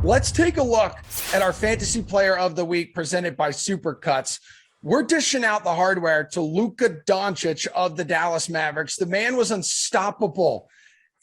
Let's take a look at our Fantasy Player of the Week presented by Supercuts. We're dishing out the hardware to Luka Doncic of the Dallas Mavericks. The man was unstoppable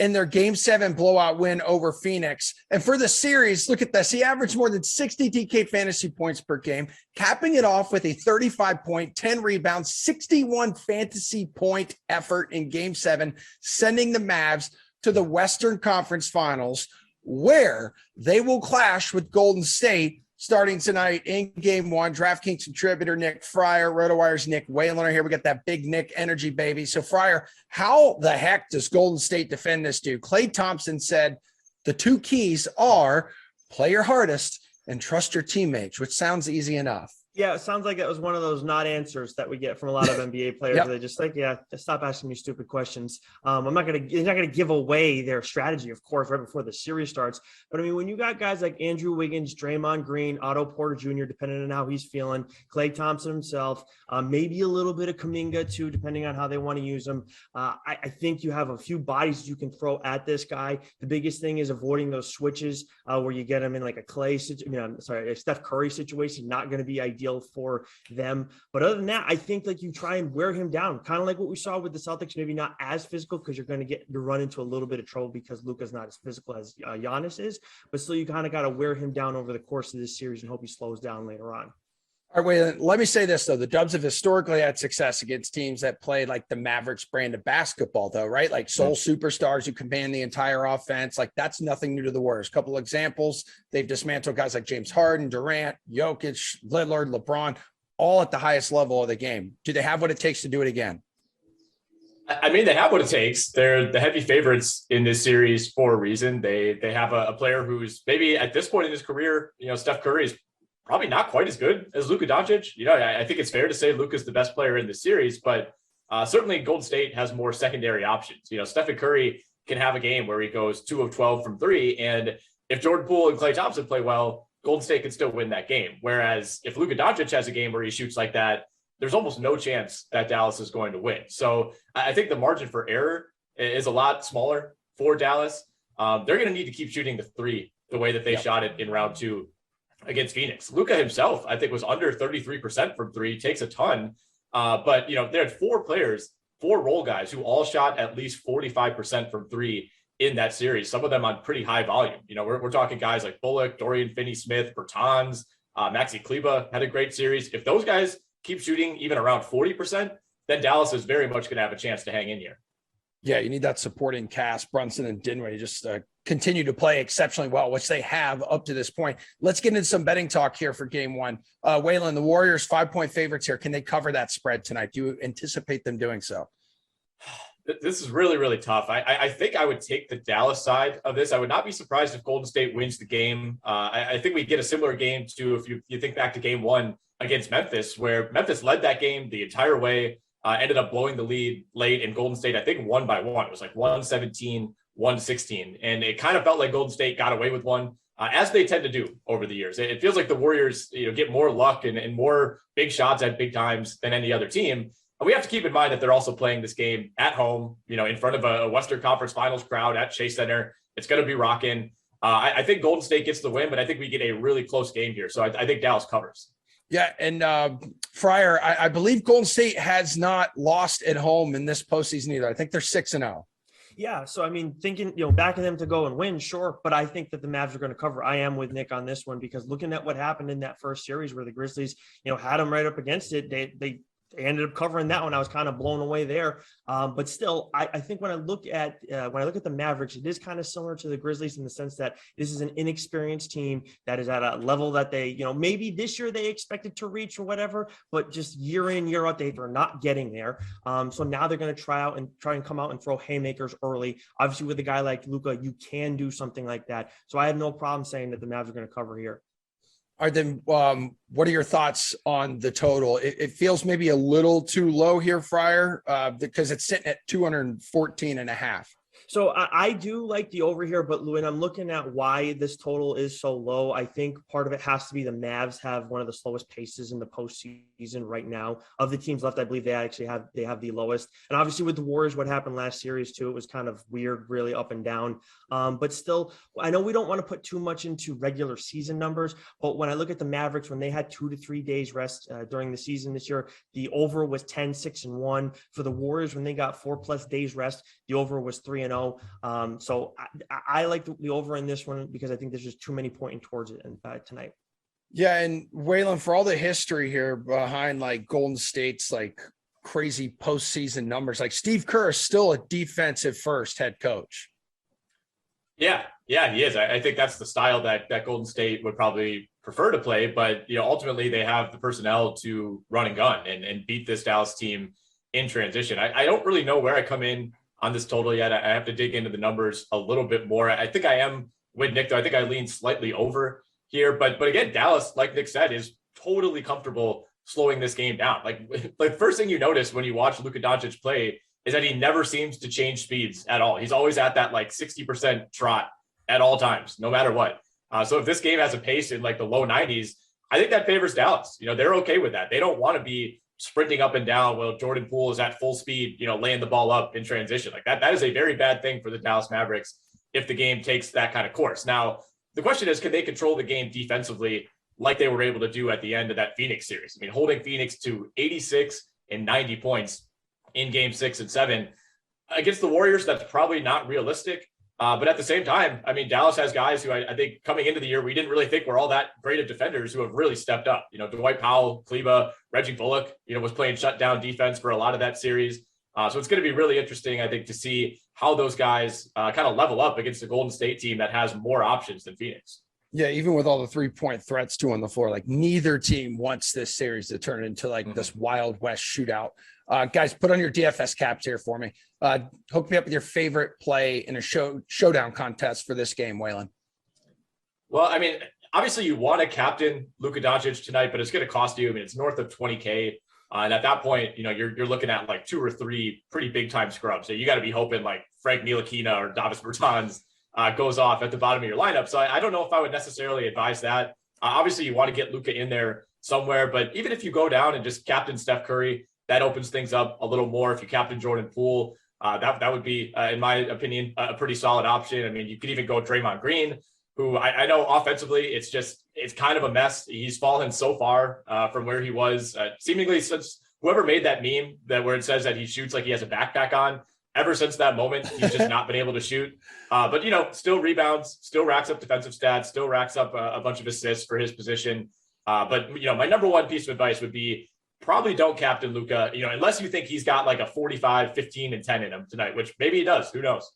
in their Game 7 blowout win over Phoenix. And for the series, look at this. He averaged more than 60 DK fantasy points per game, capping it off with a 35-point, 10 rebounds, 61 fantasy point effort in Game 7, sending the Mavs to the Western Conference Finals, where they will clash with Golden State starting tonight in Game 1. DraftKings contributor Nick Friar, Rotowire's Nick Whalen are here. We got that big Nick energy, baby. So, Friar, how the heck does Golden State defend this dude? Klay Thompson said the two keys are play your hardest and trust your teammates, which sounds easy enough. Yeah, it sounds like it was one of those not answers that we get from a lot of NBA players. Yep. They just like, yeah, just stop asking me stupid questions. You're not gonna give away their strategy, of course, right before the series starts. But I mean, when you got guys like Andrew Wiggins, Draymond Green, Otto Porter Jr., depending on how he's feeling, Klay Thompson himself, maybe a little bit of Kuminga too, depending on how they want to use him. I think you have a few bodies you can throw at this guy. The biggest thing is avoiding those switches where you get him in like a Steph Curry situation. Not going to be ideal for them. But other than that, I think like you try and wear him down, kind of like what we saw with the Celtics, maybe not as physical because you're going to run into a little bit of trouble because Luka's not as physical as Giannis is, but still you kind of got to wear him down over the course of this series and hope he slows down later on. All right, wait, let me say this, though. The Dubs have historically had success against teams that play like the Mavericks brand of basketball, though, right? Like sole superstars who command the entire offense. Like that's nothing new to the Warriors. A couple examples. They've dismantled guys like James Harden, Durant, Jokic, Lillard, LeBron, all at the highest level of the game. Do they have what it takes to do it again? I mean, they have what it takes. They're the heavy favorites in this series for a reason. They have a player who's maybe at this point in his career, Steph Curry is probably not quite as good as Luka Doncic. I think it's fair to say Luka's the best player in the series, but certainly Golden State has more secondary options. Stephen Curry can have a game where he goes 2 of 12 from 3. And if Jordan Poole and Klay Thompson play well, Golden State can still win that game. Whereas if Luka Doncic has a game where he shoots like that, there's almost no chance that Dallas is going to win. So I think the margin for error is a lot smaller for Dallas. They're going to need to keep shooting the 3 the way that they shot it in round 2 against Phoenix. Luka himself, I think, was under 33% from 3, takes a ton. But, they had 4 role guys who all shot at least 45% from 3 in that series, some of them on pretty high volume. We're talking guys like Bullock, Dorian Finney-Smith, Bertans, Maxi Kleber had a great series. If those guys keep shooting even around 40%, then Dallas is very much going to have a chance to hang in here. Yeah, you need that supporting cast. Brunson and Dinwiddie just continue to play exceptionally well, which they have up to this point. Let's get into some betting talk here for Game 1. Whalen, the Warriors 5-point favorites here. Can they cover that spread tonight? Do you anticipate them doing so? This is really, really tough. I think I would take the Dallas side of this. I would not be surprised if Golden State wins the game. I think we get a similar game to if you think back to Game 1 against Memphis, where Memphis led that game the entire way. Ended up blowing the lead late, and Golden State, I think, won by 1. It was like 117, 116. And it kind of felt like Golden State got away with one, as they tend to do over the years. It feels like the Warriors get more luck and more big shots at big times than any other team. And we have to keep in mind that they're also playing this game at home, in front of a Western Conference Finals crowd at Chase Center. It's going to be rocking. I think Golden State gets the win, but I think we get a really close game here. So I think Dallas covers. Yeah, and Friar, I believe Golden State has not lost at home in this postseason either. I think they're 6-0. Yeah, so I mean, thinking, backing them to go and win, sure, but I think that the Mavs are going to cover. I am with Nick on this one because looking at what happened in that first series where the Grizzlies, had them right up against it, they ended up covering that one. I was kind of blown away there. But still, I think when I look at the Mavericks, it is kind of similar to the Grizzlies in the sense that this is an inexperienced team that is at a level that they, maybe this year they expected to reach or whatever, but just year in, year out, they're not getting there. So now they're going to try and come out and throw haymakers early. Obviously, with a guy like Luka, you can do something like that. So I have no problem saying that the Mavs are going to cover here. All right, then what are your thoughts on the total? It feels maybe a little too low here, Friar, because it's sitting at 214.5. So I do like the over here, but Lou, and I'm looking at why this total is so low. I think part of it has to be the Mavs have one of the slowest paces in the postseason right now. Of the teams left, I believe they have the lowest. And obviously with the Warriors, what happened last series too, it was kind of weird, really up and down. But still, I know we don't want to put too much into regular season numbers, but when I look at the Mavericks, when they had 2 to 3 days rest during the season this year, the over was 10-6-1. For the Warriors, when they got 4+ days rest, the over was 3-0. So I like the over in this one because I think there's just too many pointing towards it tonight. Yeah, and Whalen, for all the history here behind like Golden State's like crazy postseason numbers, like Steve Kerr is still a defensive first head coach. Yeah, he is. I think that's the style that Golden State would probably prefer to play, but ultimately they have the personnel to run and gun and beat this Dallas team in transition. I don't really know where I come in on this total yet. I have to dig into the numbers a little bit more. I think I am with Nick, though. I think I lean slightly over here, but again, Dallas, like Nick said, is totally comfortable slowing this game down. Like first thing you notice when you watch Luka Doncic play is that he never seems to change speeds at all. He's always at that like 60% trot at all times, no matter what. So if this game has a pace in like the low 90s, I think that favors Dallas. They're okay with that. They don't want to be sprinting up and down while Jordan Poole is at full speed, laying the ball up in transition. Like that is a very bad thing for the Dallas Mavericks if the game takes that kind of course. Now, the question is, can they control the game defensively like they were able to do at the end of that Phoenix series? I mean, holding Phoenix to 86 and 90 points in game 6 and 7 against the Warriors, that's probably not realistic. But at the same time, I mean, Dallas has guys who I think coming into the year, we didn't really think were all that great of defenders who have really stepped up. Dwight Powell, Kleba, Reggie Bullock, was playing shutdown defense for a lot of that series. So it's going to be really interesting, I think, to see how those guys kind of level up against the Golden State team that has more options than Phoenix. Yeah, even with all the 3-point threats too on the floor, like neither team wants this series to turn into like this Wild West shootout. Guys, put on your DFS caps here for me. Hook me up with your favorite play in a showdown contest for this game, Whalen. Well, I mean, obviously you want to captain Luka Doncic tonight, but it's going to cost you. I mean, it's north of 20K. And at that point, you're looking at like 2 or 3 pretty big time scrubs. So you got to be hoping like Frank Ntilikina or Davis Bertans goes off at the bottom of your lineup. So I don't know if I would necessarily advise that. Obviously, you want to get Luka in there somewhere, but even if you go down and just captain Steph Curry, that opens things up a little more. If you captain Jordan Poole, that would be, in my opinion, a pretty solid option. I mean, you could even go Draymond Green, who I know offensively, it's kind of a mess. He's fallen so far from where he was, seemingly since whoever made that meme where it says that he shoots like he has a backpack on. Ever since that moment, he's just not been able to shoot. But still rebounds, still racks up defensive stats, still racks up a bunch of assists for his position. But my number one piece of advice would be probably don't captain Luka, unless you think he's got like a 45, 15, and 10 in him tonight, which maybe he does. Who knows?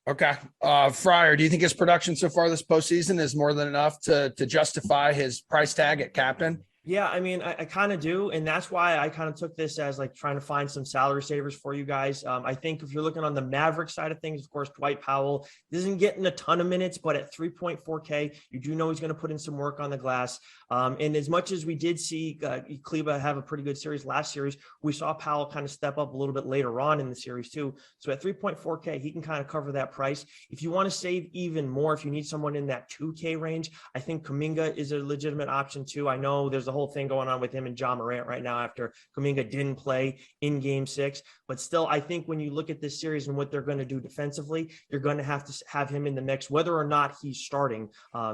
Okay. Friar, do you think his production so far this postseason is more than enough to justify his price tag at captain? Yeah, I mean, I kind of do. And that's why I kind of took this as like trying to find some salary savers for you guys. I think if you're looking on the Maverick side of things, of course, Dwight Powell isn't getting a ton of minutes, but at 3.4K, you do know he's going to put in some work on the glass. And as much as we did see Kleba have a pretty good series last series, we saw Powell kind of step up a little bit later on in the series too. So at 3.4K, he can kind of cover that price. If you want to save even more, if you need someone in that 2K range, I think Kuminga is a legitimate option too. I know there's a whole thing going on with him and John Morant right now after Kuminga didn't play in game 6, but still, I think when you look at this series and what they're going to do defensively, you're going to have him in the mix, whether or not he's starting.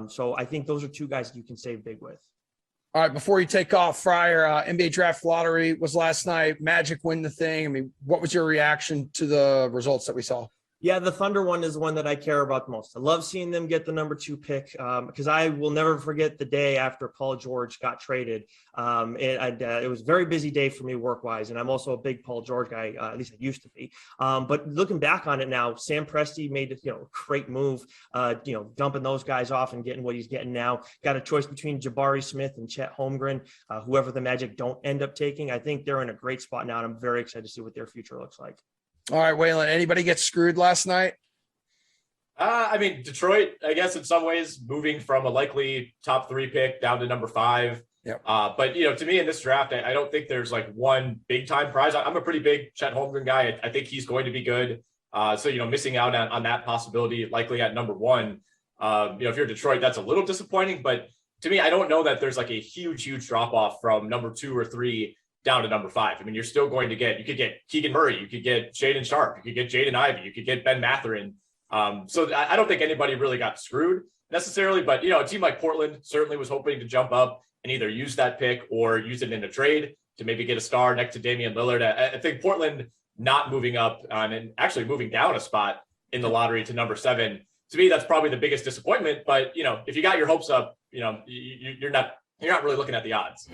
So I think those are 2 guys that you can save big with. All right, before you take off, Friar, NBA draft lottery was last night. Magic win the thing. I mean, what was your reaction to the results that we saw? Yeah, the Thunder one is the one that I care about the most. I love seeing them get the number 2 pick because I will never forget the day after Paul George got traded. It was a very busy day for me work-wise, and I'm also a big Paul George guy, at least I used to be. But looking back on it now, Sam Presti made a great move, dumping those guys off and getting what he's getting now. Got a choice between Jabari Smith and Chet Holmgren, whoever the Magic don't end up taking. I think they're in a great spot now, and I'm very excited to see what their future looks like. All right, Whalen, anybody get screwed last night? I mean, Detroit, I guess in some ways moving from a likely top 3 pick down to number 5. Yep. But to me in this draft, I don't think there's like one big time prize. I'm a pretty big Chet Holmgren guy. I think he's going to be good. So, missing out on that possibility likely at number 1. If you're Detroit, that's a little disappointing, but to me, I don't know that there's like a huge drop off from number 2 or 3 down to number 5. I mean, you're still going to you could get Keegan Murray, you could get Shaden Sharp, you could get Jaden Ivey, you could get Ben Mathurin. So I don't think anybody really got screwed necessarily, but a team like Portland certainly was hoping to jump up and either use that pick or use it in a trade to maybe get a star next to Damian Lillard. I think Portland not moving up and actually moving down a spot in the lottery to number 7. To me, that's probably the biggest disappointment. But if you got your hopes up, you're not really looking at the odds.